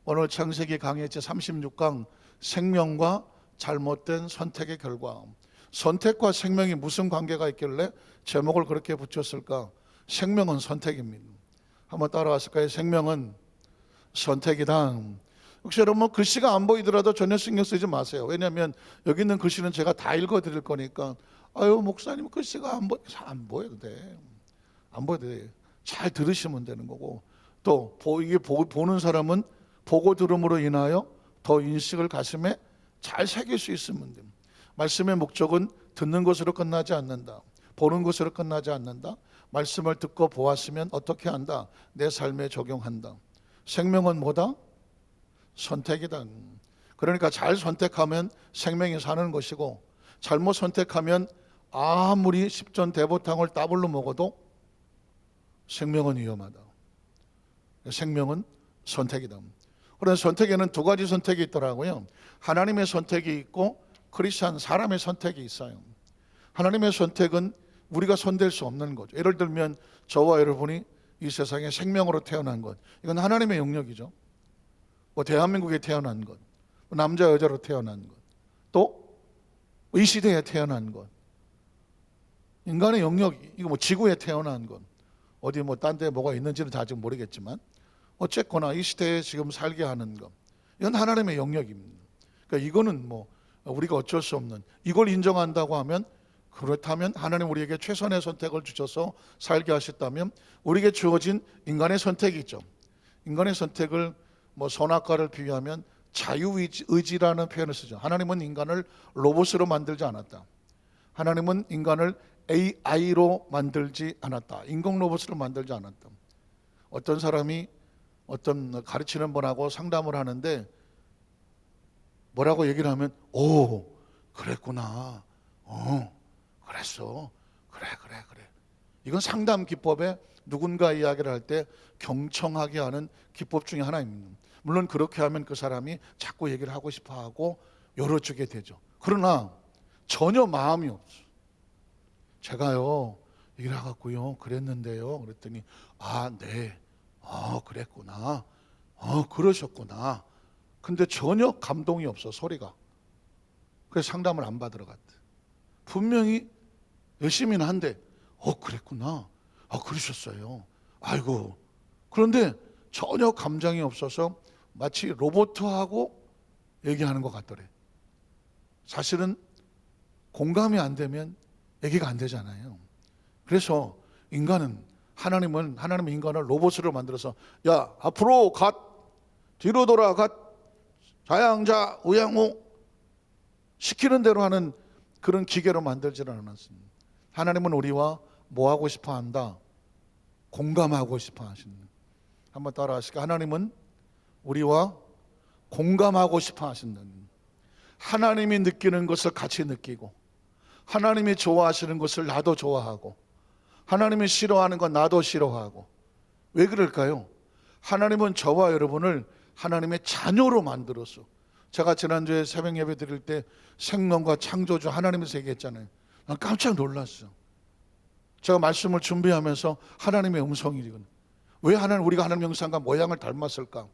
오늘 창세기 강의 제36강 생명과 잘못된 선택의 결과. 선택과 생명이 무슨 관계가 있길래 제목을 그렇게 붙였을까? 생명은 선택입니다. 한번 따라하실까요? 생명은 선택이다. 혹시 여러분 글씨가 안 보이더라도 전혀 신경 쓰지 마세요. 왜냐하면 여기 있는 글씨는 제가 다 읽어드릴 거니까. 아유 목사님 글씨가 안 보여도 돼. 안 보여도 돼. 잘 들으시면 되는 거고, 또 이게 보는 사람은 보고 들음으로 인하여 더 인식을 가슴에 잘 새길 수 있으면 됩니다. 말씀의 목적은 듣는 것으로 끝나지 않는다. 보는 것으로 끝나지 않는다. 말씀을 듣고 보았으면 어떻게 한다? 내 삶에 적용한다. 생명은 뭐다? 선택이다. 그러니까 잘 선택하면 생명이 사는 것이고, 잘못 선택하면 아무리 십전대보탕을 따블로 먹어도 생명은 위험하다. 생명은 선택이다. 그런데 선택에는 두 가지 선택이 있더라고요. 하나님의 선택이 있고 크리스찬 사람의 선택이 있어요. 하나님의 선택은 우리가 손댈 수 없는 거죠. 예를 들면 저와 여러분이 이 세상에 생명으로 태어난 것, 이건 하나님의 영역이죠. 대한민국에 태어난 것, 남자 여자로 태어난 것, 또 이 시대에 태어난 것, 인간의 영역, 이거 지구에 태어난 것, 어디 딴 데 뭐가 있는지는 아직 모르겠지만 어쨌거나 이 시대에 지금 살게 하는 것, 이건 하나님의 영역입니다. 그러니까 이거는 우리가 어쩔 수 없는, 이걸 인정한다고 하면, 그렇다면 하나님 우리에게 최선의 선택을 주셔서 살게 하셨다면 우리에게 주어진 인간의 선택이 있죠. 인간의 선택을 선악과를 비유하면 자유의지라는 표현을 쓰죠. 하나님은 인간을 로봇으로 만들지 않았다. 하나님은 인간을 AI로 만들지 않았다. 인공 로봇으로 만들지 않았다. 어떤 사람이 어떤 가르치는 분하고 상담을 하는데 뭐라고 얘기를 하면, 오, 그랬구나. 그랬어. 그래. 이건 상담 기법에 누군가 이야기를 할 때 경청하게 하는 기법 중에 하나입니다. 물론 그렇게 하면 그 사람이 자꾸 얘기를 하고 싶어 하고 열어주게 되죠. 그러나 전혀 마음이 없어. 제가요, 이래갖고요, 그랬는데요. 그랬더니, 네. 그랬구나. 그러셨구나. 근데 전혀 감동이 없어, 소리가. 그래서 상담을 안 받으러 갔대. 분명히 열심히는 한데, 그랬구나. 그러셨어요. 아이고. 그런데 전혀 감정이 없어서 마치 로봇하고 얘기하는 것 같더래. 사실은 공감이 안 되면 얘기가 안 되잖아요. 그래서 하나님은 인간을 로봇으로 만들어서, 야, 앞으로 갓, 뒤로 돌아 갓, 좌양자 우양우 시키는 대로 하는 그런 기계로 만들지는 않았습니다. 하나님은 우리와 뭐 하고 싶어 한다? 공감하고 싶어 하십니다. 한번 따라 하실까요? 하나님은 우리와 공감하고 싶어 하신다. 하나님이 느끼는 것을 같이 느끼고, 하나님이 좋아하시는 것을 나도 좋아하고, 하나님이 싫어하는 건 나도 싫어하고. 왜 그럴까요? 하나님은 저와 여러분을 하나님의 자녀로 만들었어. 제가 지난주에 새벽 예배 드릴 때 생명과 창조주 하나님에서 얘기했잖아요. 난 깜짝 놀랐어. 제가 말씀을 준비하면서 하나님의 음성이거든. 왜 우리가 하나님 형상과 모양을 닮았을까?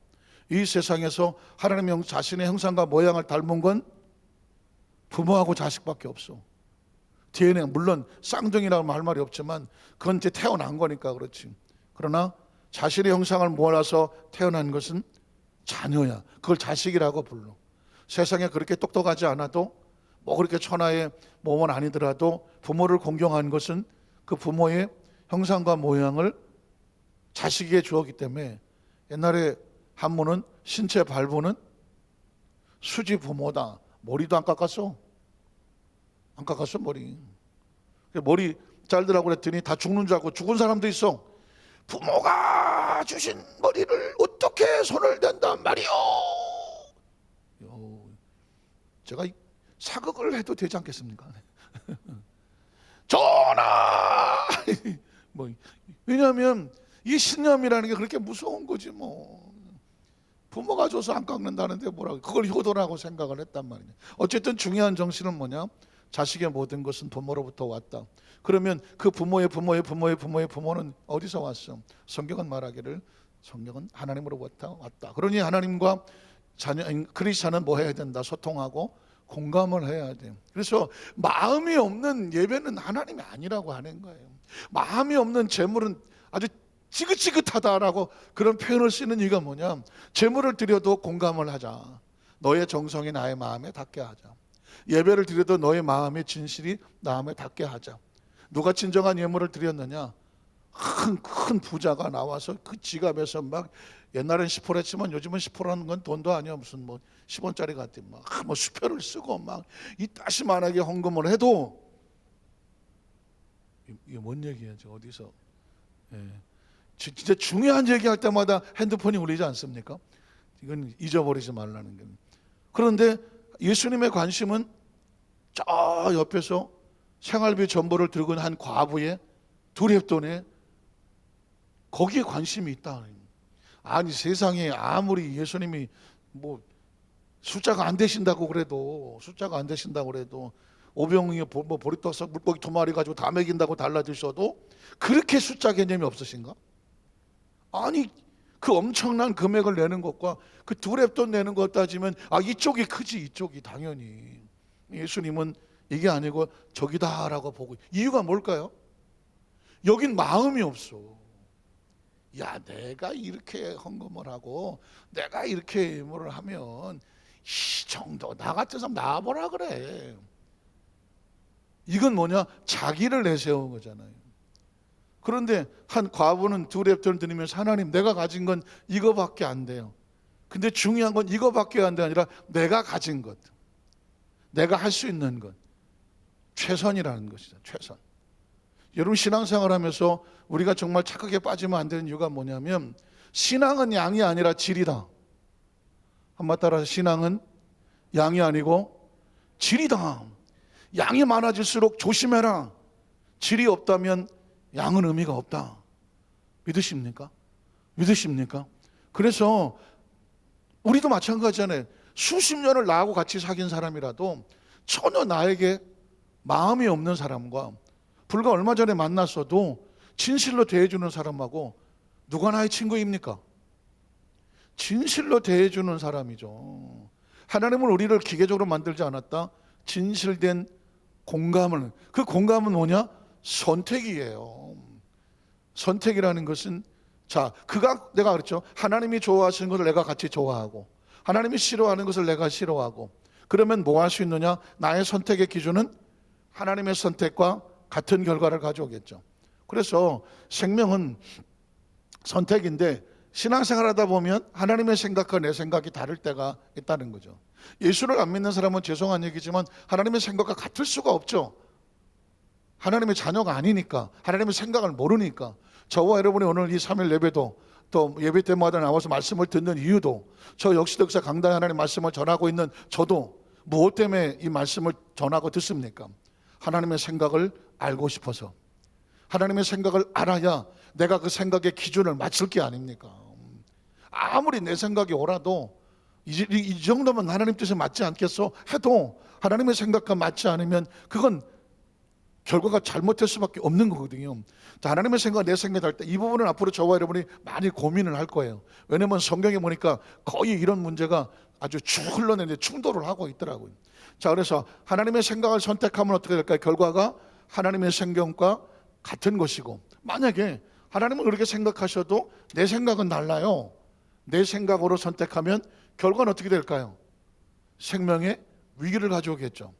이 세상에서 하나님 자신의 형상과 모양을 닮은 건 부모하고 자식밖에 없어. DNA, 물론 쌍둥이라고 할 말이 없지만 그건 이제 태어난 거니까 그렇지. 그러나 자신의 형상을 몰아서 태어난 것은 자녀야. 그걸 자식이라고 불러. 세상에 그렇게 똑똑하지 않아도, 그렇게 천하의 몸은 아니더라도 부모를 공경한 것은 그 부모의 형상과 모양을 자식에게 주었기 때문에, 옛날에 한문은 신체 발부는 수지 부모다. 머리도 안 깎았어. 안 깎았어, 머리 잘들라고 그랬더니 다 죽는 줄 알고 죽은 사람도 있어. 부모가 주신 머리를 어떻게 손을 댄단 말이오. 제가 사극을 해도 되지 않겠습니까? 전하. 왜냐하면 이 신념이라는 게 그렇게 무서운 거지. 부모가 줘서 안 깎는다는데 뭐라고, 그걸 효도라고 생각을 했단 말이냐. 어쨌든 중요한 정신은 뭐냐? 자식의 모든 것은 부모로부터 왔다. 그러면 그 부모의 부모는 어디서 왔어? 성경은 말하기를 성령은 하나님으로부터 왔다. 그러니 하나님과 자녀 크리스찬은 뭐 해야 된다? 소통하고 공감을 해야 돼요. 그래서 마음이 없는 예배는 하나님이 아니라고 하는 거예요. 마음이 없는 제물은 아주 지긋지긋하다라고 그런 표현을 쓰는 이유가 뭐냐? 제물을 드려도 공감을 하자. 너의 정성이 나의 마음에 닿게 하자. 예배를 드려도 너의 마음의 진실이 나 마음에 닿게 하자. 누가 진정한 예물을 드렸느냐? 큰 부자가 나와서 그 지갑에서 막, 옛날엔 10% 했지만 요즘은 10%라는 건 돈도 아니야. 무슨 뭐 10원짜리 같은 막 뭐 수표를 쓰고 막 이따시만하게 헌금을 해도, 이게 뭔 얘기야? 어디서? 예. 진짜 중요한 얘기할 때마다 핸드폰이 울리지 않습니까? 이건 잊어버리지 말라는 겁니다. 그런데 예수님의 관심은 저 옆에서 생활비 전부를 들고 한 과부의 두렙돈에, 거기에 관심이 있다. 아니 세상에 아무리 예수님이 뭐 숫자가 안 되신다고 그래도 오병이어 뭐 보리떡 물고기 2마리 가지고 다 먹인다고 달라지셔도 그렇게 숫자 개념이 없으신가? 아니 그 엄청난 금액을 내는 것과 그 두렙돈 내는 것 따지면 이쪽이 크지. 이쪽이 당연히. 예수님은 이게 아니고 저기다라고 보고. 이유가 뭘까요? 여긴 마음이 없어. 야, 내가 이렇게 헌금을 하고 내가 이렇게 예물을 하면 이 정도 나 같은 사람 나와보라 그래. 이건 뭐냐? 자기를 내세운 거잖아요. 그런데 한 과부는 두렙돈을 드리면서 하나님, 내가 가진 건 이거밖에 안 돼요. 근데 중요한 건 이거밖에 안 돼 아니라 내가 가진 것, 내가 할 수 있는 것, 최선이라는 것이죠. 최선. 여러분 신앙생활하면서 우리가 정말 착하게 빠지면 안 되는 이유가 뭐냐면, 신앙은 양이 아니라 질이다. 한번 따라서, 신앙은 양이 아니고 질이다. 양이 많아질수록 조심해라. 질이 없다면 양은 의미가 없다. 믿으십니까? 그래서 우리도 마찬가지잖아요. 수십 년을 나하고 같이 사귄 사람이라도 전혀 나에게 마음이 없는 사람과 불과 얼마 전에 만났어도 진실로 대해주는 사람하고 누가 나의 친구입니까? 진실로 대해주는 사람이죠. 하나님은 우리를 기계적으로 만들지 않았다. 진실된 공감을, 그 공감은 뭐냐? 선택이에요. 선택이라는 것은, 내가 그랬죠. 하나님이 좋아하시는 것을 내가 같이 좋아하고 하나님이 싫어하는 것을 내가 싫어하고, 그러면 뭐 할 수 있느냐? 나의 선택의 기준은 하나님의 선택과 같은 결과를 가져오겠죠. 그래서 생명은 선택인데, 신앙생활 하다 보면 하나님의 생각과 내 생각이 다를 때가 있다는 거죠. 예수를 안 믿는 사람은 죄송한 얘기지만 하나님의 생각과 같을 수가 없죠. 하나님의 자녀가 아니니까, 하나님의 생각을 모르니까. 저와 여러분이 오늘 이 3일 예배도, 또 예배 때마다 나와서 말씀을 듣는 이유도, 저 역시 역사 강단에 하나님 말씀을 전하고 있는 저도 무엇 때문에 이 말씀을 전하고 듣습니까? 하나님의 생각을 알고 싶어서. 하나님의 생각을 알아야 내가 그 생각의 기준을 맞출 게 아닙니까? 아무리 내 생각이 옳아도 이 정도면 하나님 뜻에 맞지 않겠어 해도 하나님의 생각과 맞지 않으면 그건 결과가 잘못될 수밖에 없는 거거든요. 하나님의 생각과 내 생각이 다를 때 이 부분은 앞으로 저와 여러분이 많이 고민을 할 거예요. 왜냐면 성경에 보니까 거의 이런 문제가 아주 쭉 흘러내는데 충돌을 하고 있더라고요. 그래서 하나님의 생각을 선택하면 어떻게 될까요? 결과가 하나님의 생각과 같은 것이고, 만약에 하나님은 그렇게 생각하셔도 내 생각은 달라요. 내 생각으로 선택하면 결과는 어떻게 될까요? 생명의 위기를 가져오겠죠.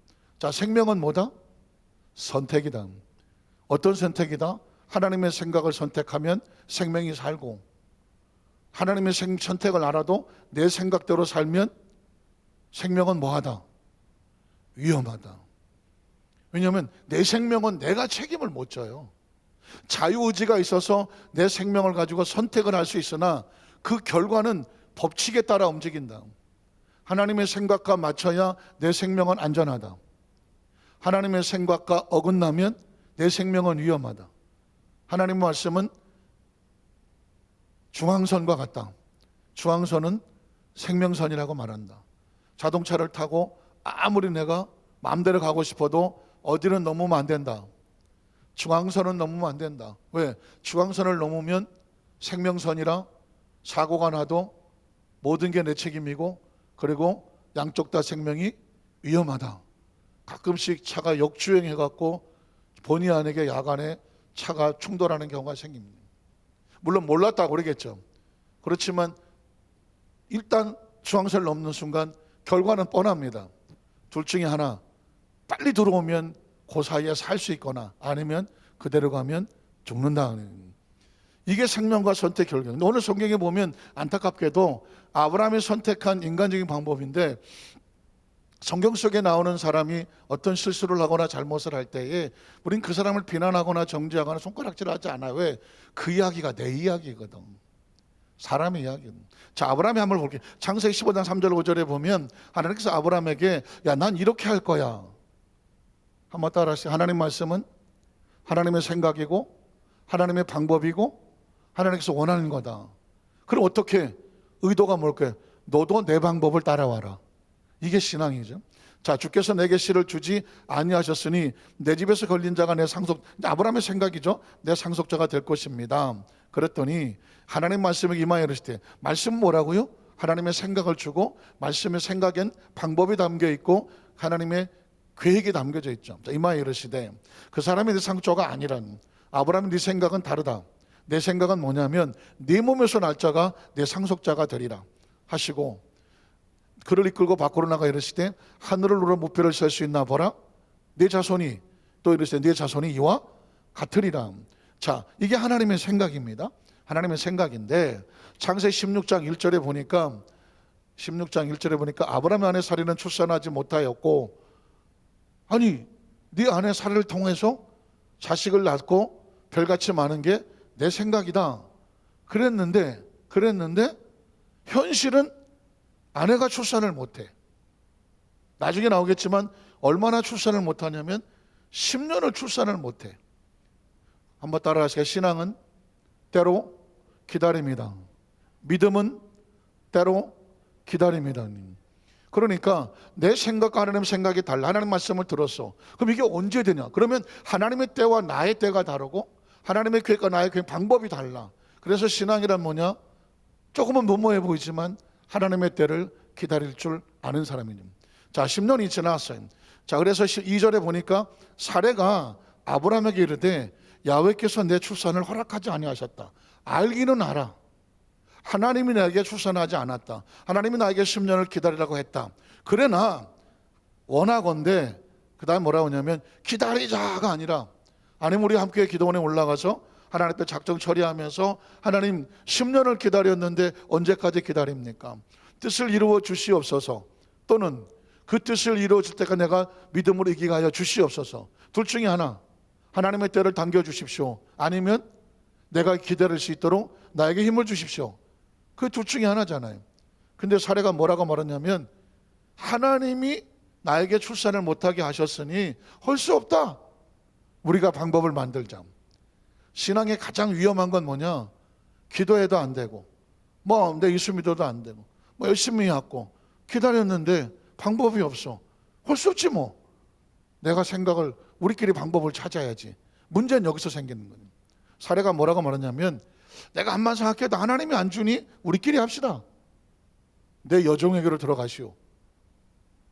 생명은 뭐다? 선택이다. 어떤 선택이다? 하나님의 생각을 선택하면 생명이 살고, 하나님의 선택을 알아도 내 생각대로 살면 생명은 뭐하다? 위험하다. 왜냐하면 내 생명은 내가 책임을 못 져요. 자유의지가 있어서 내 생명을 가지고 선택을 할 수 있으나 그 결과는 법칙에 따라 움직인다. 하나님의 생각과 맞춰야 내 생명은 안전하다. 하나님의 생각과 어긋나면 내 생명은 위험하다. 하나님의 말씀은 중앙선과 같다. 중앙선은 생명선이라고 말한다. 자동차를 타고 아무리 내가 마음대로 가고 싶어도 어디는 넘으면 안 된다. 중앙선은 넘으면 안 된다. 왜? 중앙선을 넘으면 생명선이라 사고가 나도 모든 게 내 책임이고, 그리고 양쪽 다 생명이 위험하다. 가끔씩 차가 역주행해갖고 본의 아니게 야간에 차가 충돌하는 경우가 생깁니다. 물론 몰랐다고 그러겠죠. 그렇지만 일단 주황선을 넘는 순간 결과는 뻔합니다. 둘 중에 하나, 빨리 들어오면 그 사이에 살 수 있거나 아니면 그대로 가면 죽는다. 이게 생명과 선택 결정. 오늘 성경에 보면 안타깝게도 아브라함이 선택한 인간적인 방법인데, 성경 속에 나오는 사람이 어떤 실수를 하거나 잘못을 할 때에 우린 그 사람을 비난하거나 정죄하거나 손가락질하지 않아요. 왜? 그 이야기가 내 이야기거든. 사람의 이야기는. 자, 아브라함이 한번 볼게요. 창세기 15장 3절 5절에 보면 하나님께서 아브라함에게 야, 난 이렇게 할 거야. 한번 따라하세요. 하나님 말씀은 하나님의 생각이고 하나님의 방법이고 하나님께서 원하는 거다. 그럼 어떻게? 의도가 뭘까요? 너도 내 방법을 따라와라. 이게 신앙이죠. 자, 주께서 내게 씨를 주지 아니하셨으니 내 집에서 걸린 자가 내 상속, 아브라함의 생각이죠. 내 상속자가 될 것입니다. 그랬더니 하나님 말씀에 임하여 이르실 때, 말씀은 뭐라고요? 하나님의 생각을 주고 말씀의 생각엔 방법이 담겨 있고 하나님의 계획이 담겨져 있죠. 자, 임하여 이르시되 그 사람이 내 상속자가 아니란, 아브라함이 네 생각은 다르다. 내 생각은 뭐냐면 네 몸에서 날 자가 내 상속자가 되리라 하시고, 그를 이끌고 밖으로 나가 이르시되 하늘을 누러 무표를 셀 수 있나 보라. 네 자손이, 또 이르시되 네 자손이 이와 같으리라. 자, 이게 하나님의 생각입니다. 하나님의 생각인데 창세기 16장 1절에 보니까 16장 1절에 보니까 아브라함의 아내 사리는 출산하지 못하였고, 아니 네 아내 사리를 통해서 자식을 낳고 별같이 많은 게 내 생각이다 그랬는데 현실은 아내가 출산을 못해. 나중에 나오겠지만 얼마나 출산을 못하냐면 10년을 출산을 못해. 한번 따라하시겠어요? 신앙은 때로 기다림이다. 믿음은 때로 기다림이다. 그러니까 내 생각과 하나님 생각이 달라. 하나님 말씀을 들었어. 그럼 이게 언제 되냐? 그러면 하나님의 때와 나의 때가 다르고 하나님의 계획과 나의 계획 방법이 달라. 그래서 신앙이란 뭐냐? 조금은 무모해 보이지만 하나님의 때를 기다릴 줄 아는 사람이죠. 자, 10년이 지났어요. 자, 그래서 2절에 보니까 사레가 아브라함에게 이르되 야훼께서 내 출산을 허락하지 아니하셨다. 알기는 알아. 하나님이 나에게 출산하지 않았다. 하나님이 나에게 10년을 기다리라고 했다. 그러나 원하건대, 그 다음 뭐라고 하냐면 기다리자가 아니라, 아니면 우리 함께 기도원에 올라가서 하나님 앞에 작정 처리하면서 하나님 10년을 기다렸는데 언제까지 기다립니까? 뜻을 이루어 주시옵소서. 또는 그 뜻을 이루어질 때가 내가 믿음으로 이기게 하여 주시옵소서. 둘 중에 하나. 하나님의 때를 당겨 주십시오. 아니면 내가 기다릴 수 있도록 나에게 힘을 주십시오. 그 둘 중에 하나잖아요. 근데 사례가 뭐라고 말했냐면 하나님이 나에게 출산을 못하게 하셨으니 할 수 없다. 우리가 방법을 만들자. 신앙의 가장 위험한 건 뭐냐? 기도해도 안 되고 내 예수 믿어도 안 되고 열심히 해왔고 기다렸는데 방법이 없어. 할 수 없지 뭐. 내가 생각을, 우리끼리 방법을 찾아야지. 문제는 여기서 생기는 거예요. 사례가 뭐라고 말하냐면 내가 한만 생각해도 하나님이 안 주니 우리끼리 합시다. 내 여종에게로 들어가시오.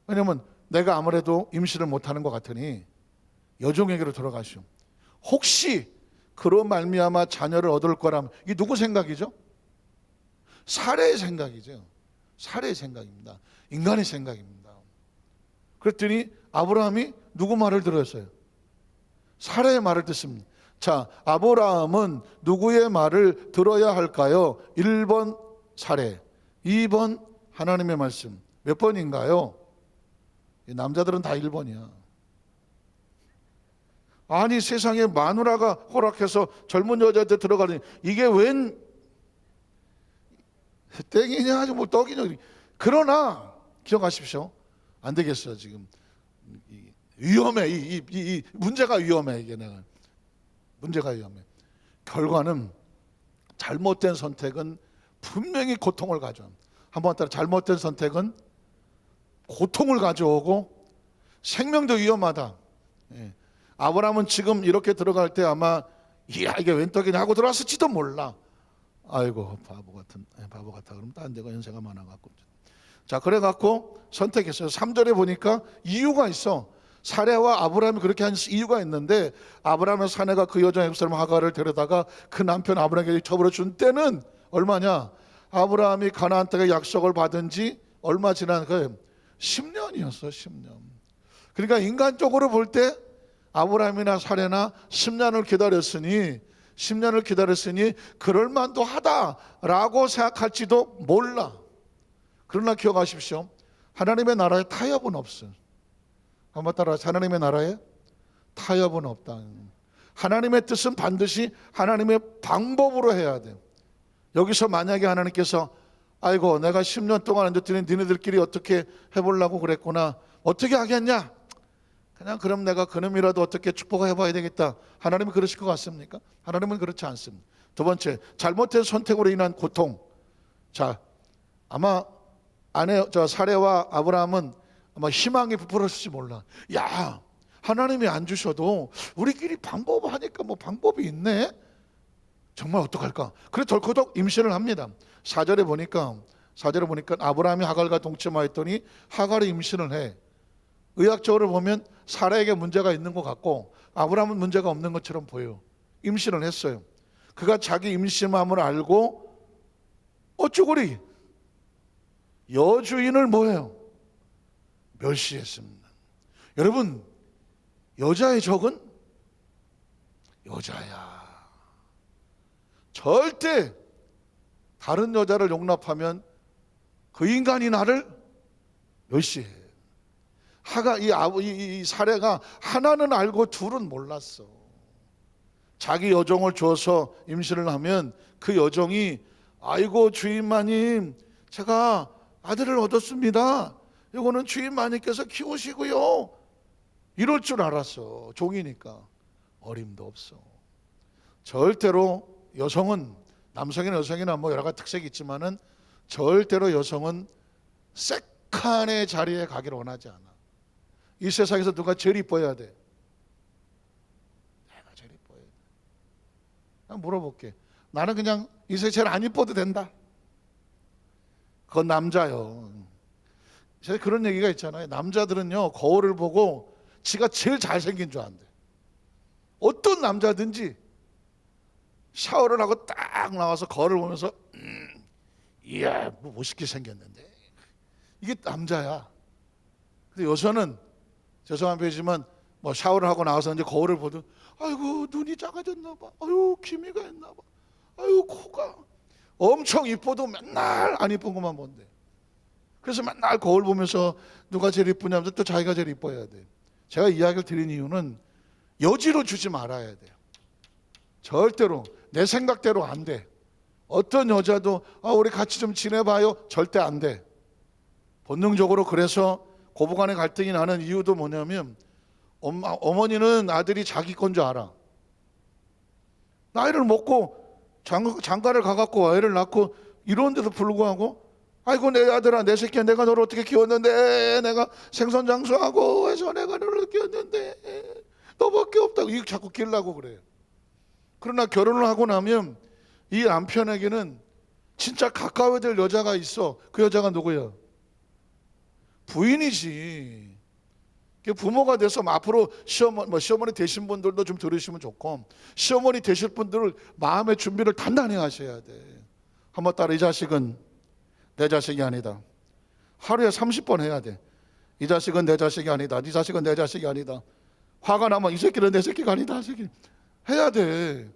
왜냐면 내가 아무래도 임신을 못하는 것 같으니 여종에게로 들어가시오. 혹시 그런 말미암아 자녀를 얻을 거라면, 이게 누구 생각이죠? 사례의 생각이죠. 사례의 생각입니다. 인간의 생각입니다. 그랬더니 아브라함이 누구 말을 들었어요? 사례의 말을 듣습니다. 자, 아브라함은 누구의 말을 들어야 할까요? 1번 사례, 2번 하나님의 말씀. 몇 번인가요? 남자들은 다 1번이야. 아니 세상에 마누라가 허락해서 젊은 여자한테 들어가니 이게 웬 땡이냐 뭐 떡이냐. 그러나 기억하십시오. 안 되겠어요. 지금 위험해. 이 문제가 위험해. 이게 내가 문제가 위험해. 결과는 잘못된 선택은 분명히 고통을 가져옵니다. 한번 따라, 잘못된 선택은 고통을 가져오고 생명도 위험하다. 예. 아브라함은 지금 이렇게 들어갈 때 아마 이야 이게 웬 떡이냐 하고 들어왔을지도 몰라. 아이고 바보 같아. 그럼 딴 데가 연세가 많아갖고. 자, 그래갖고 선택했어요. 3절에 보니까 이유가 있어. 사레와 아브라함이 그렇게 한 이유가 있는데, 아브라함의 사내가 그 여자 앱사람 하가를 데려다가 그 남편 아브라함에게 처벌해 준 때는 얼마냐? 아브라함이 가나안 땅의 약속을 받은 지 얼마 지난 거예요? 10년이었어. 10년. 그러니까 인간적으로 볼 때 아브라함이나 사레나 10년을 기다렸으니 그럴 만도 하다라고 생각할지도 몰라. 그러나 기억하십시오. 하나님의 나라에 타협은 없어요. 한번 따라하세요. 하나님의 나라에 타협은 없다. 하나님의 뜻은 반드시 하나님의 방법으로 해야 돼요. 여기서 만약에 하나님께서 아이고 내가 10년 동안 앉았더니 니네들끼리 어떻게 해보려고 그랬구나. 어떻게 하겠냐? 그냥 그럼 내가 그놈이라도 어떻게 축복해봐야 되겠다. 하나님은 그러실 것 같습니까? 하나님은 그렇지 않습니다. 두 번째, 잘못된 선택으로 인한 고통. 자, 아마 사레와 아브라함은 아마 희망이 부풀었을지 몰라. 야, 하나님이 안 주셔도 우리끼리 방법하니까 뭐 방법이 있네. 정말 어떡할까? 그래 덜커덕 임신을 합니다. 4절에 보니까 아브라함이 하갈과 동침하였더니 하갈이 임신을 해. 의학적으로 보면 사라에게 문제가 있는 것 같고 아브라함은 문제가 없는 것처럼 보여요. 임신을 했어요. 그가 자기 임신함을 알고 어쭈구리 여주인을 뭐예요? 멸시했습니다. 여러분, 여자의 적은 여자야. 절대 다른 여자를 용납하면 그 인간이 나를 멸시해. 이 사례가 하나는 알고 둘은 몰랐어. 자기 여종을 줘서 임신을 하면 그 여종이 아이고 주인마님 제가 아들을 얻었습니다. 이거는 주인마님께서 키우시고요. 이럴 줄 알았어. 종이니까. 어림도 없어. 절대로 여성은 남성이나 여성이나 뭐 여러 가지 특색이 있지만은 절대로 여성은 세칸의 자리에 가기를 원하지 않아. 이 세상에서 누가 제일 이뻐야 돼? 내가 제일 이뻐야 돼. 난 물어볼게. 나는 그냥 이 세상에 제일 안 이뻐도 된다. 그건 남자요. 제가 그런 얘기가 있잖아요. 남자들은요 거울을 보고 지가 제일 잘생긴 줄 안대. 어떤 남자든지 샤워를 하고 딱 나와서 거울을 보면서 이야 뭐 멋있게 생겼는데 이게 남자야. 근데 여성은 죄송한 표현이지만 뭐 샤워를 하고 나와서 이제 거울을 보든 아이고 눈이 작아졌나 봐. 아유 기미가 있나 봐. 아유 코가 엄청 이뻐도 맨날 안 이쁜 것만 본대. 그래서 맨날 거울 보면서 누가 제일 이쁘냐면서 또 자기가 제일 이뻐야 돼. 제가 이야기를 드린 이유는 여지로 주지 말아야 돼요. 절대로 내 생각대로 안 돼. 어떤 여자도 우리 같이 좀 지내봐요. 절대 안 돼. 본능적으로 그래서 고부간의 갈등이 나는 이유도 뭐냐면 어머니는 아들이 자기 건 줄 알아. 나이를 먹고 장가를 가갖고 애를 낳고 이런데도 불구하고 아이고 내 아들아 내 새끼야 내가 너를 어떻게 키웠는데 내가 생선장수하고 해서 내가 너를 키웠는데 너밖에 없다고 이거 자꾸 길라고 그래요. 그러나 결혼을 하고 나면 이 남편에게는 진짜 가까워야 될 여자가 있어. 그 여자가 누구야? 부인이지. 부모가 돼서 앞으로 시어머니 되신 분들도 좀 들으시면 좋고 시어머니 되실 분들을 마음의 준비를 단단히 하셔야 돼. 한번 따라 이 자식은 내 자식이 아니다. 하루에 30번 해야 돼. 이 자식은 내 자식이 아니다. 이 자식은 내 자식이 아니다. 화가 나면 이 새끼는 내 새끼가 아니다. 새끼 해야 돼.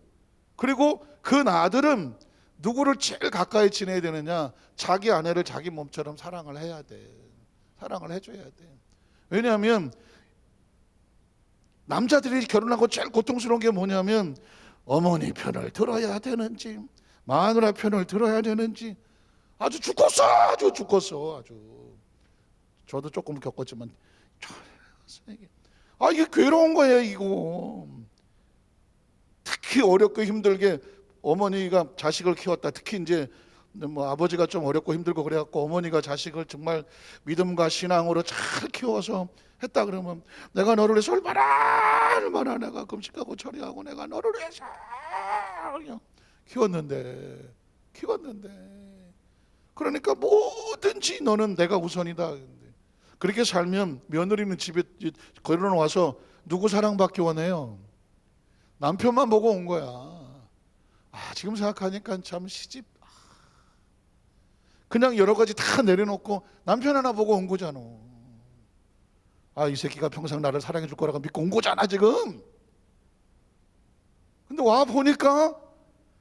그리고 그 아들은 누구를 제일 가까이 지내야 되느냐? 자기 아내를 자기 몸처럼 사랑을 해야 돼. 사랑을 해줘야 돼. 왜냐하면 남자들이 결혼하고 제일 고통스러운 게 뭐냐면 어머니 편을 들어야 되는지 마누라 편을 들어야 되는지 아주 죽겠어. 아주 저도 조금 겪었지만 이게 괴로운 거예요. 이거 특히 어렵고 힘들게 어머니가 자식을 키웠다. 특히 이제 뭐 아버지가 좀 어렵고 힘들고 그래갖고 어머니가 자식을 정말 믿음과 신앙으로 잘 키워서 했다 그러면 내가 너를 위해서 얼마나 내가 금식하고 처리하고 내가 너를 위해서 그냥 키웠는데 키웠는데. 그러니까 뭐든지 너는 내가 우선이다. 그렇게 살면 며느리는 집에 걸어놓아서 누구 사랑받기 원해요? 남편만 보고 온 거야. 지금 생각하니까 참 시집 그냥 여러 가지 다 내려놓고 남편 하나 보고 온 거잖아. 이 새끼가 평생 나를 사랑해 줄 거라고 믿고 온 거잖아 지금. 근데 와 보니까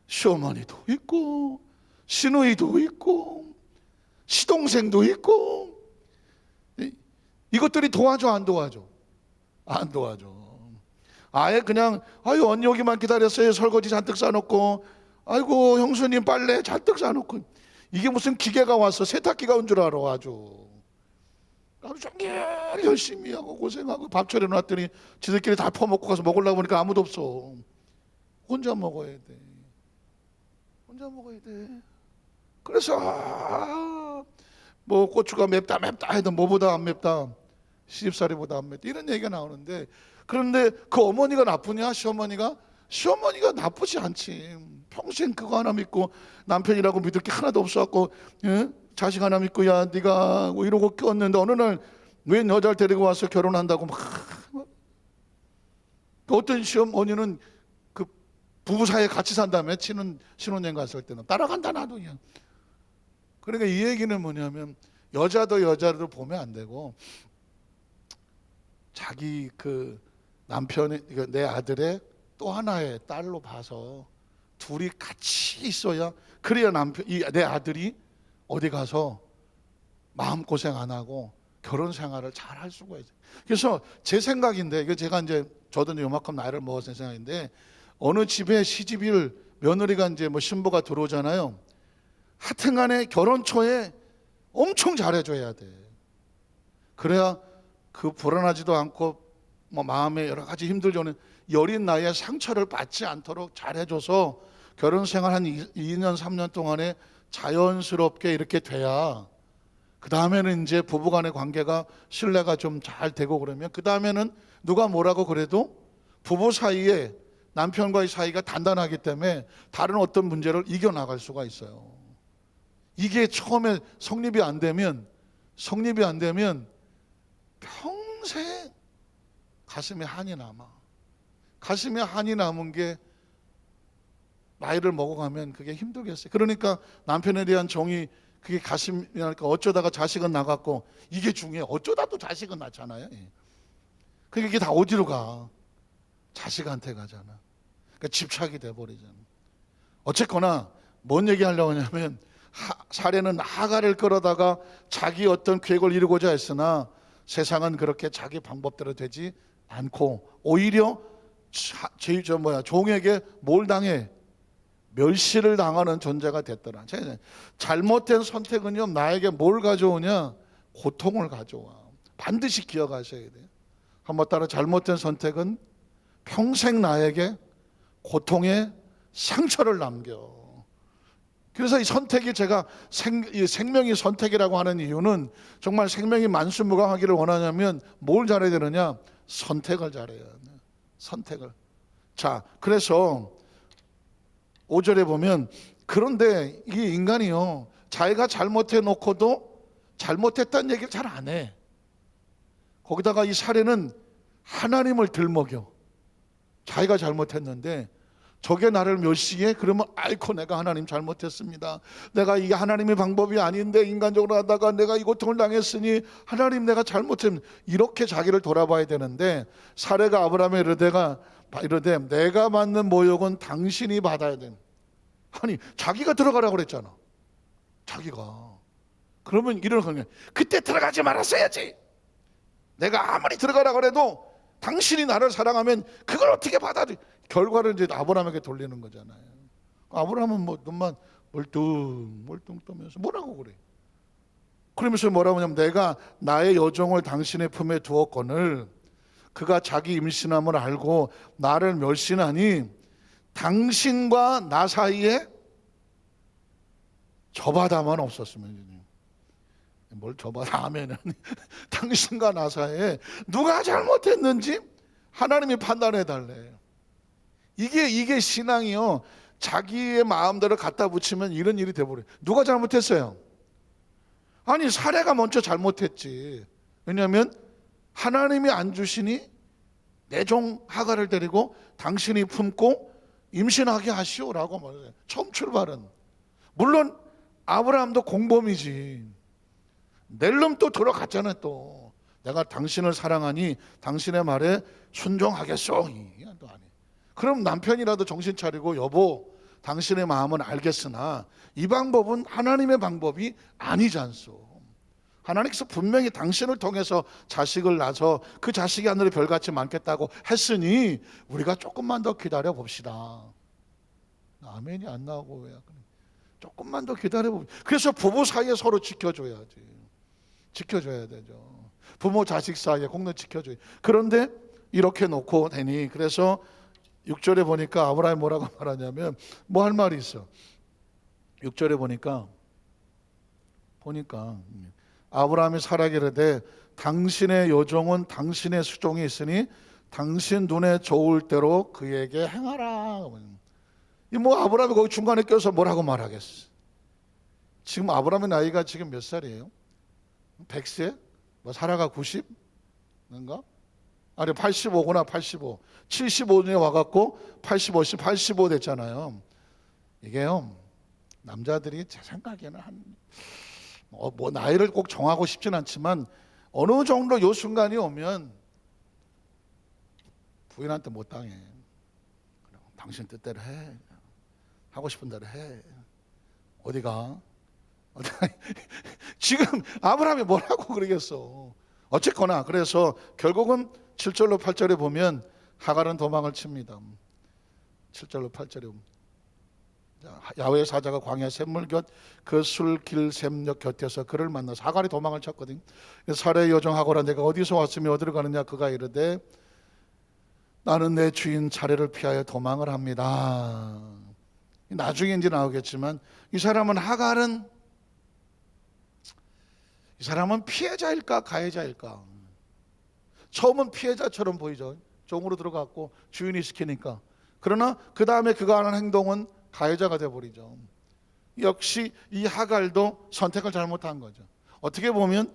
시어머니도 있고 시누이도 있고 시동생도 있고. 이것들이 도와줘 안 도와줘? 안 도와줘. 아예 그냥 언니 오기만 기다렸어요. 설거지 잔뜩 싸놓고, 아이고 형수님 빨래 잔뜩 싸놓고. 이게 무슨 기계가 와서 세탁기가 온 줄 알아. 아주 종일 열심히 하고 고생하고 밥 차려놨더니 지들끼리 다 퍼먹고 가서 먹으려고 보니까 아무도 없어. 혼자 먹어야 돼. 혼자 먹어야 돼. 그래서 뭐 고추가 맵다 해도 뭐보다 안 맵다, 시집살이보다 안 맵다, 이런 얘기가 나오는데, 그런데 그 어머니가 나쁘냐? 시어머니가 나쁘지 않지. 평생 그거 하나 믿고 남편이라고 믿을 게 하나도 없어갖고, 자식 하나 믿고 야 네가 뭐 이러고 꼈는데 어느 날 웬 여자를 데리고 와서 결혼한다고 막. 어떤 시어머니는 그 부부 사이에 같이 산다며, 신혼여행 갔을 때는 따라간다 나도 그냥. 그러니까 이 얘기는 뭐냐면, 여자도 보면 안 되고 자기 그 남편의, 내 아들의 또 하나의 딸로 봐서 둘이 같이 있어야, 그래야 내 아들이 어디 가서 마음고생 안 하고 결혼 생활을 잘 할 수가 있어요. 그래서 제 생각인데, 이거 제가 이제 저도 요만큼 나이를 먹었을 생각인데, 어느 집에 시집일 며느리가 이제 뭐 신부가 들어오잖아요. 하여튼간에 결혼 초에 엄청 잘해줘야 돼. 그래야 그 불안하지도 않고 뭐 마음에 여러 가지 힘들죠는 여린 나이에 상처를 받지 않도록 잘해줘서 결혼 생활 한 2년 3년 동안에 자연스럽게 이렇게 돼야, 그 다음에는 이제 부부간의 관계가 신뢰가 좀 잘 되고, 그러면 그 다음에는 누가 뭐라고 그래도 부부 사이에, 남편과의 사이가 단단하기 때문에 다른 어떤 문제를 이겨나갈 수가 있어요. 이게 처음에 성립이 안 되면 평생 가슴에 한이 남아. 가슴에 한이 남은 게 나이를 먹어가면 그게 힘들겠어요. 그러니까 남편에 대한 정이, 그게 가슴이랄까, 어쩌다가 자식은 나갔고, 이게 중요해. 어쩌다 또 자식은 낳잖아요. 그러니까 이게 다 어디로 가? 자식한테 가잖아. 그러니까 집착이 돼버리잖아. 어쨌거나 뭔 얘기 하려고 하냐면, 사례는 하갈을 끌어다가 자기 어떤 계획을 이루고자 했으나 세상은 그렇게 자기 방법대로 되지 않고 오히려 종에게 뭘 당해? 멸시를 당하는 존재가 됐더라. 잘못된 선택은요, 나에게 뭘 가져오냐? 고통을 가져와. 반드시 기억하셔야 돼요. 한번 따라, 잘못된 선택은 평생 나에게 고통의 상처를 남겨. 그래서 이 선택이, 제가 생명이 선택이라고 하는 이유는, 정말 생명이 만수무강하기를 원하냐면 뭘 잘해야 되느냐? 선택을 잘해야 돼. 선택을. 자, 그래서 5절에 보면, 그런데 이 인간이요, 자기가 잘못해 놓고도 잘못했다는 얘기를 잘 안 해. 거기다가 이 사례는 하나님을 들먹여. 자기가 잘못했는데 저게 나를 멸시해? 그러면 아이고 내가 하나님 잘못했습니다. 내가 이게 하나님의 방법이 아닌데 인간적으로 하다가 내가 이 고통을 당했으니 하나님 내가 잘못했습니다. 이렇게 자기를 돌아봐야 되는데, 사례가 아브라함의 이르되 내가 받는 모욕은 당신이 받아야 돼. 아니 자기가 들어가라고 그랬잖아. 자기가. 그러면 이런 거냐, 그때 들어가지 말았어야지. 내가 아무리 들어가라고 그래도 당신이 나를 사랑하면 그걸 어떻게 받아들여? 결과를 이제 아브라함에게 돌리는 거잖아요. 아브라함은 뭐 눈만 멀뚱 떠면서 뭐라고 그래? 그러면서 뭐라고 하냐면, 내가 나의 여종을 당신의 품에 두었거늘 그가 자기 임신함을 알고 나를 멸시하니 당신과 나 사이에 저바다만 없었으면. 뭘 저바다 하면은 당신과 나 사이에 누가 잘못했는지 하나님이 판단해 달래. 이게 신앙이요, 자기의 마음대로 갖다 붙이면 이런 일이 돼버려요. 누가 잘못했어요? 아니, 사례가 먼저 잘못했지. 왜냐하면 하나님이 안 주시니 내 종 하갈을 데리고 당신이 품고 임신하게 하시오라고 말해요. 처음 출발은. 물론 아브라함도 공범이지. 낼름 또 들어갔잖아요. 또 내가 당신을 사랑하니 당신의 말에 순종하겠소. 또 아니. 그럼 남편이라도 정신 차리고, 여보, 당신의 마음은 알겠으나 이 방법은 하나님의 방법이 아니지 않소. 하나님께서 분명히 당신을 통해서 자식을 낳아서 그 자식이 하늘에 별같이 많겠다고 했으니 우리가 조금만 더 기다려 봅시다. 아멘이 안 나오고 왜? 조금만 더 기다려 봅시다. 그래서 부부 사이에 서로 지켜줘야지. 지켜줘야 되죠. 부모 자식 사이에 공동 지켜줘야. 그런데 이렇게 놓고 되니, 그래서 6절에 보니까 아브라함이 뭐라고 말하냐면, 뭐 할 말이 있어. 6절에 보니까 아브라함이 사라게 이르되 당신의 요종은 당신의 수종이 있으니 당신 눈에 좋을 대로 그에게 행하라. 이 뭐 아브라함이 거기 중간에 껴서 뭐라고 말하겠어. 지금 아브라함의 나이가 지금 몇 살이에요? 100세? 뭐 사라가 90인가? 아니 85구나. 85. 75년에 와갖고 85 됐잖아요. 이게요, 남자들이 제 생각에는 뭐 나이를 꼭 정하고 싶진 않지만 어느 정도 요 순간이 오면 부인한테 못 당해. 당신 뜻대로 해. 하고 싶은 대로 해. 어디가? 지금 아브라함이 뭐라고 그러겠어. 어쨌거나 그래서 결국은 7절로 8절에 보면 하갈은 도망을 칩니다. 7절로 8절에 보면 야훼의 사자가 광야 샘물 곁 그 술길 샘역 곁에서 그를 만나서, 하갈이 도망을 쳤거든. 사례 여종 하갈아, 내가 어디서 왔으며 어디로 가느냐? 그가 이르되 나는 내 주인 차례를 피하여 도망을 합니다. 나중에 이제 나오겠지만 이 사람은 피해자일까 가해자일까? 처음은 피해자처럼 보이죠. 종으로 들어갔고 주인이 시키니까. 그러나 그 다음에 그가 하는 행동은 가해자가 되어버리죠. 역시 이 하갈도 선택을 잘못한 거죠. 어떻게 보면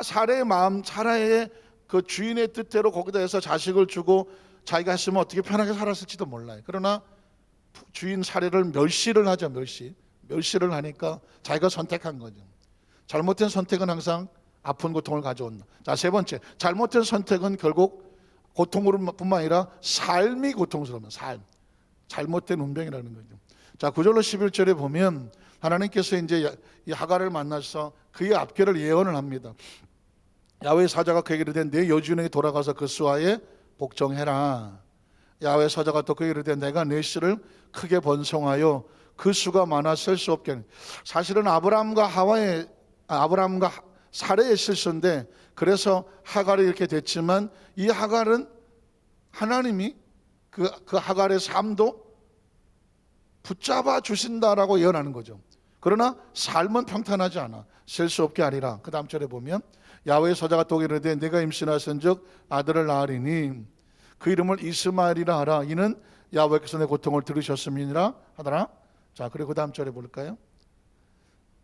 사라의 마음, 사라의 그 주인의 뜻대로 거기다 해서 자식을 주고 자기가 했으면 어떻게 편하게 살았을지도 몰라요. 그러나 주인 사례를 멸시를 하죠. 멸시를 하니까 자기가 선택한 거죠. 잘못된 선택은 항상 아픈 고통을 가져온다. 자, 세 번째, 잘못된 선택은 결국 고통뿐만 아니라 삶이 고통스러운 삶. 잘못된 운명이라는 거죠. 자, 9절로 11절에 보면 하나님께서 이제 이 하갈을 만나서 그의 앞길을 예언을 합니다. 야훼의 사자가 그에게 이르되 내 여주인에게 돌아가서 그 수하에 복종해라. 야훼의 사자가 또 그에게 이르되 내가 내 씨를 크게 번성하여 그 수가 많아 셀 수 없게 하니. 사실은 아브라함과 사레의 실수인데, 그래서 하갈이 이렇게 됐지만 이 하갈은 하나님이 그 하갈의 삶도 붙잡아 주신다라고 예언하는 거죠. 그러나 삶은 평탄하지 않아. 셀 수 없게 하리라. 그 다음 절에 보면 야훼의 사자가 또 이르되 내가 임신하신즉 아들을 낳으리니 그 이름을 이스마엘이라 하라. 이는 야훼께서 내 고통을 들으셨음이니라 하더라. 자, 그리고 그 다음 절에 볼까요?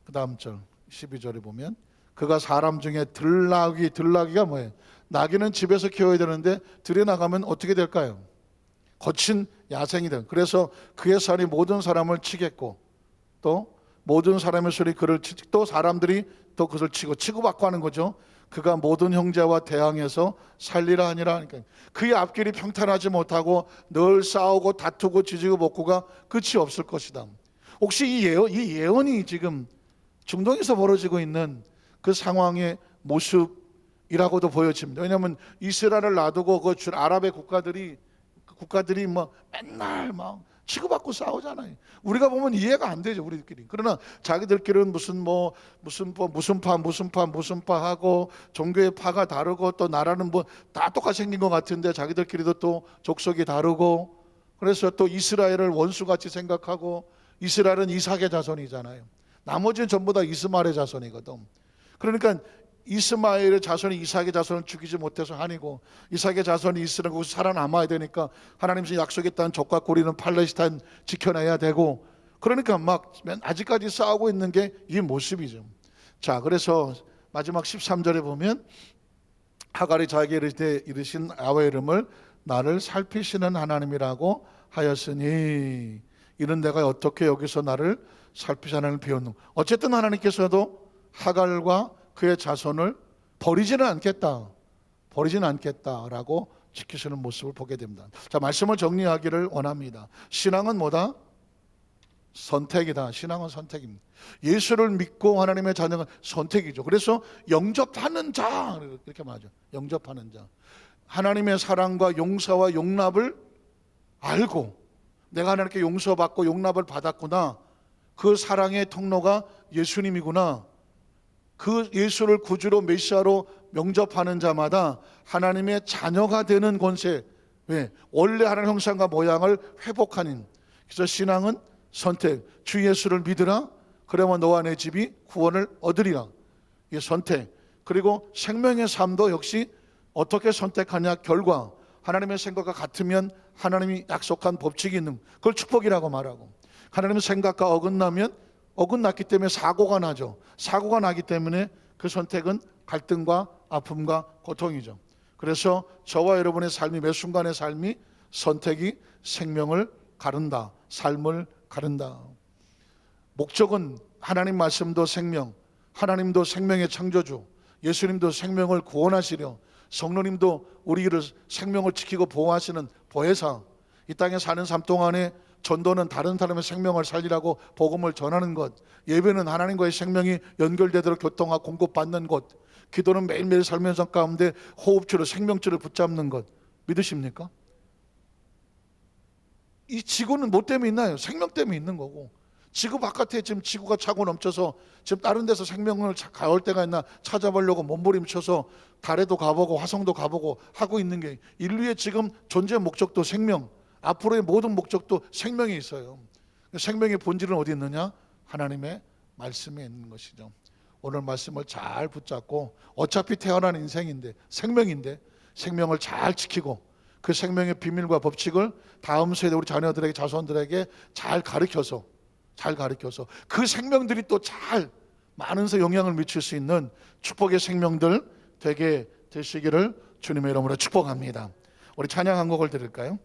그 다음 절 12절에 보면 그가 사람 중에 들나귀가 뭐예요? 나귀는 집에서 키워야 되는데 들에 나가면 어떻게 될까요? 거친 야생이 된. 그래서 그의 살이 모든 사람을 치겠고, 또 모든 사람의 소리 그를 또 사람들이 또 그것을 치고받고 하는 거죠. 그가 모든 형제와 대항해서 살리라 하니라. 그러니까 그의 앞길이 평탄하지 못하고 늘 싸우고 다투고 지지고 볶고가 끝이 없을 것이다. 혹시 이 예언이 지금 중동에서 벌어지고 있는 그 상황의 모습이라고도 보여집니다. 왜냐하면 이스라엘을 놔두고 그 아랍의 국가들이 뭐 맨날 막 치고받고 싸우잖아요. 우리가 보면 이해가 안 되죠, 우리들끼리. 그러나 자기들끼리는 무슨 파 하고 종교의 파가 다르고 또 나라는 뭐 다 똑같이 생긴 것 같은데 자기들끼리도 또 족속이 다르고, 그래서 또 이스라엘을 원수같이 생각하고, 이스라엘은 이삭의 자손이잖아요. 나머지는 전부 다 이스마엘의 자손이거든. 그러니까 이스마엘의 자손이 이삭의 자손을 죽이지 못해서 한이고, 이삭의 자손이 있으면 거기서 살아남아야 되니까 하나님이 약속했다는 적과 고리는 팔레스타인 지켜내야 되고, 그러니까 막 아직까지 싸우고 있는 게 이 모습이죠. 자, 그래서 마지막 13절에 보면 하갈이 자기에게 이르신 야훼의 이름을 나를 살피시는 하나님이라고 하였으니, 이런 내가 어떻게 여기서 나를 살피시는 하나님을 배웠노. 어쨌든 하나님께서도 하갈과 그의 자손을 버리지는 않겠다라고 지키시는 모습을 보게 됩니다. 자, 말씀을 정리하기를 원합니다. 신앙은 뭐다? 선택이다. 신앙은 선택입니다. 예수를 믿고 하나님의 자녀는 선택이죠. 그래서 영접하는 자, 이렇게 말하죠. 영접하는 자. 하나님의 사랑과 용서와 용납을 알고, 내가 하나님께 용서받고 용납을 받았구나, 그 사랑의 통로가 예수님이구나, 그 예수를 구주로 메시아로 영접하는 자마다 하나님의 자녀가 되는 권세, 왜? 원래 하나님의 형상과 모양을 회복하는. 그래서 신앙은 선택. 주 예수를 믿으라, 그러면 너와 내 집이 구원을 얻으리라. 이게 선택. 그리고 생명의 삶도 역시 어떻게 선택하냐, 결과. 하나님의 생각과 같으면 하나님이 약속한 법칙이 있는, 그걸 축복이라고 말하고, 하나님의 생각과 어긋났기 때문에 사고가 나죠. 사고가 나기 때문에 그 선택은 갈등과 아픔과 고통이죠. 그래서 저와 여러분의 삶이, 매 순간의 삶이 선택이 생명을 가른다, 삶을 가른다. 목적은 하나님 말씀도 생명, 하나님도 생명의 창조주, 예수님도 생명을 구원하시려, 성령님도 우리를 생명을 지키고 보호하시는 보혜사, 이 땅에 사는 삶 동안에 전도는 다른 사람의 생명을 살리라고 복음을 전하는 것, 예배는 하나님과의 생명이 연결되도록 교통하고 공급받는 것, 기도는 매일매일 삶의 상 가운데 호흡줄을, 생명줄을 붙잡는 것. 믿으십니까? 이 지구는 뭐 때문에 있나요? 생명 때문에 있는 거고, 지구 바깥에 지금 지구가 차고 넘쳐서 지금 다른 데서 생명을 가올 때가 있나 찾아보려고 몸부림쳐서 달에도 가보고 화성도 가보고 하고 있는 게, 인류의 지금 존재 목적도 생명, 앞으로의 모든 목적도 생명이 있어요. 생명의 본질은 어디 있느냐? 하나님의 말씀에 있는 것이죠. 오늘 말씀을 잘 붙잡고, 어차피 태어난 인생인데, 생명인데, 생명을 잘 지키고 그 생명의 비밀과 법칙을 다음 세대 우리 자녀들에게, 자손들에게 잘 가르쳐서 그 생명들이 또 잘 많은 영향을 미칠 수 있는 축복의 생명들 되게 되시기를 주님의 이름으로 축복합니다. 우리 찬양 한 곡을 드릴까요?